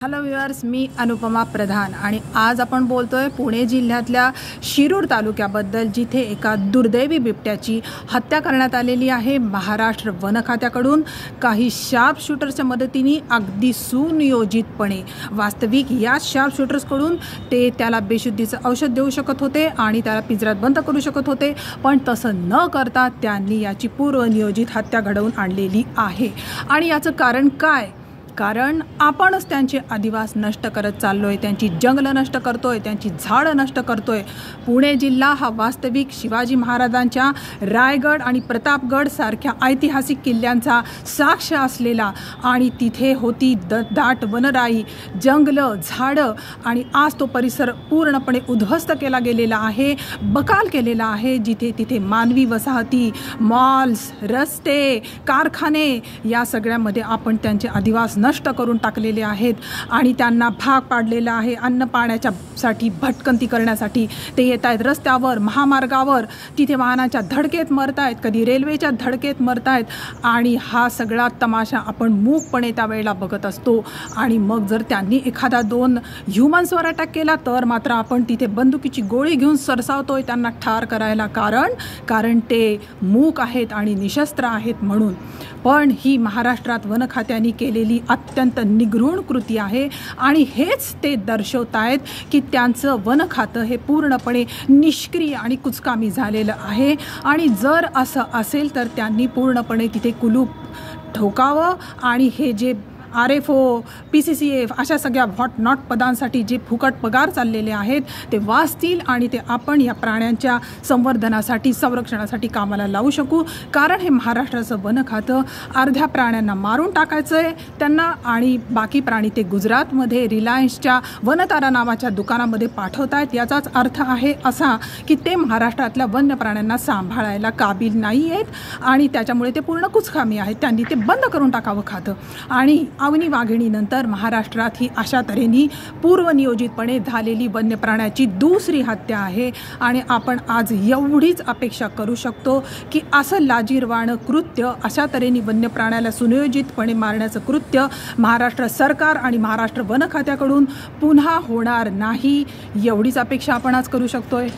Hello viewers, मी अनुपमा प्रधान आणि आज आपण बोलतोय पुणे जिल्ह्यातल्या शिरूर तालुक्याबद्दल, जिथे एका दुर्दैवी बिबट्याची हत्या करण्यात आलेली आहे महाराष्ट्र वन खात्याकडून काही शार्प शूटर्सच्या मदतीने, अगदी सुनियोजितपणे। वास्तविक या शार्प शूटर्सकडून ते त्याला बेशुद्धीचं औषध देऊ शकत होते आणि त्याला पिंजऱ्यात बंद करू शकत होते, पण तसं न करता त्यांनी याची पूर्वनियोजित हत्या घडवून आणलेली आहे। आणि याचं कारण काय? कारण आपणच त्यांचे आदिवास नष्ट करत चाललोय, त्यांची जंगलं नष्ट करतोय, त्यांची झाडं नष्ट करतोय। पुणे जिल्हा हा वास्तविक शिवाजी महाराजांच्या रायगड आणि प्रतापगड सारख्या ऐतिहासिक किल्ल्यांचा साक्ष असलेला, आणि तिथे होती दाट वनराई, जंगलं, झाडं, आणि आज तो परिसर पूर्णपणे उद्ध्वस्त केला गेलेला आहे, बकाल केलेला आहे। जिथे तिथे मानवी वसाहती, मॉल्स, रस्ते, कारखाने या सगळ्यामध्ये आपण त्यांचे आदिवास नष्ट करून टाकलेले आहेत आणि त्यांना भाग पाडलेला आहे। अन्न पाण्याच्या साठी भटकंती करण्यासाठी ते येत आहेत रस्त्यावर, महामार्गावर, तिथे वाहनांच्या धडकेत मरत आहेत, कधी रेल्वेच्या धडकेत मरत आहेत, आणि हा सगळा तमाशा आपण मूकपणे त्यावेळेला बघत असतो। आणि मग जर त्यांनी एखादा दोन ह्युमन्सवर अटॅक केला तर मात्र आपण तिथे बंदुकीची गोळी घेऊन सरसावतोय त्यांना ठार करायला, कारण ते मूक आहेत आणि निशस्त्र आहेत म्हणून। पण ही महाराष्ट्रात वन खात्याने केलेली अत्यंत निगृण कृती आहे आणि हेच ते दर्शवत आहेत की त्यांचं वन खातं हे पूर्णपणे निष्क्रिय आणि कुचकामी झालेलं आहे। आणि जर असं असेल तर त्यांनी पूर्णपणे तिथे कुलूप ठोकावं आणि हे जे RFO, PCCF अशा सगळ्या व्हॉट नॉट पदांसाठी जे फुकट पगार चाललेले आहेत ते वाचतील आणि ते आपण या प्राण्यांच्या संवर्धनासाठी, संरक्षणासाठी कामाला लावू शकू। कारण हे महाराष्ट्राचं वन खातं अर्ध्या प्राण्यांना मारून टाकायचं आहे त्यांना, आणि बाकी प्राणी ते गुजरातमध्ये रिलायन्सच्या वनतारा नावाच्या दुकानामध्ये पाठवत आहेत। याचाच अर्थ आहे असा की ते महाराष्ट्रातल्या वन्य प्राण्यांना सांभाळायला काबिल नाही आहेत आणि त्याच्यामुळे ते पूर्ण कुचकामी आहेत। त्यांनी ते बंद करून टाकावं खातं। आणि अवनी वाघिणीनंतर महाराष्ट्रात ही अशा तऱ्हेने पूर्वनियोजितपणे झालेली वन्य प्राण्याची दुसरी हत्या आहे। आणि आपण आज एवढीच अपेक्षा करू शकतो की असं लाजिरवाणं कृत्य, अशा तऱ्हेने वन्य प्राण्याला सुनियोजितपणे मारण्याचं कृत्य महाराष्ट्र सरकार आणि महाराष्ट्र वन खात्याकडून पुन्हा होणार नाही, एवढीच अपेक्षा आपण आज करू शकतोय।